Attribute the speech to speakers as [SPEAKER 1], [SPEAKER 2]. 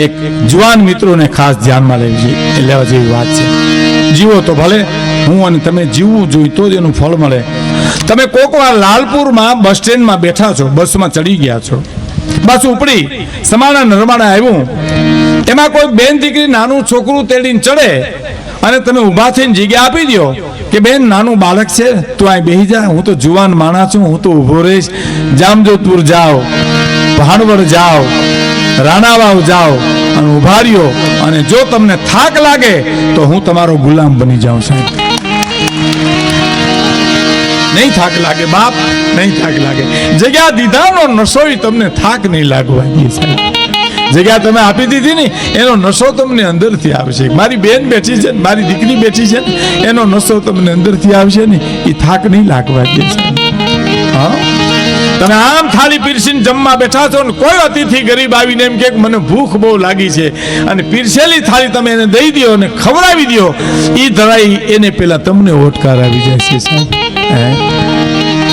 [SPEAKER 1] એક જુવાન મિત્રોને ખાસ ધ્યાનમાં લેવા જેવી વાત છે. જીવો તો ભલે, હું અને તમે જીવવું જોઈએ તો જ એનું ફળ મળે. તમે કોક વાર લાલપુરમાં બસ સ્ટેન્ડમાં બેઠા છો, બસમાં ચડી ગયા છો, બસ ઉપડી, સમાણા નરમાડા આવ્યું, એમાં કોઈ બેન દીકરી નાનું છોકરું તેડીને ચડે અને તમે ઊભા થઈને જગ્યા આપી દો કે બેન નાનું બાળક છે, તું અહીં બેસી જા, હું તો જુવાન માણસ છું, હું તો ઊભો રહીશ. જામજોધપુર જાઓ, ભાણવડ જાઓ, રાણાવાવ જાઓ અને ઊભા રહ્યો, અને જો તમને થાક લાગે તો હું તમારો ગુલામ બની જાઉં સાહેબ. નહીં થાક લાગે બાપ, નહીં થાક લાગે. જગ્યા દીધાનો નશોય તમને થાક નહીં લાગવા દે સાહેબ. જગ્યા તમે આપી દીધી ને એનો નશો તમને અંદરથી આવશે. મારી બેન બેઠી છે, મારી દીકરી બેઠી છે, એનો નશો તમને અંદરથી આવશે ને, એ થાક નહીં લાગવા દે સાહેબ. હા, તમે આમ થાળી પીરસીને જમવા બેઠા છો ને કોઈ અતિથિ ગરીબ આવીને એમ કે મને ભૂખ બહુ લાગી છે, અને પીરસેલી થાળી તમે એને દઈ દો અને ખવડાવી દો, એ ધરાઈ એને પેલા તમને ઓટકાર આવી જાય છે સાહેબ.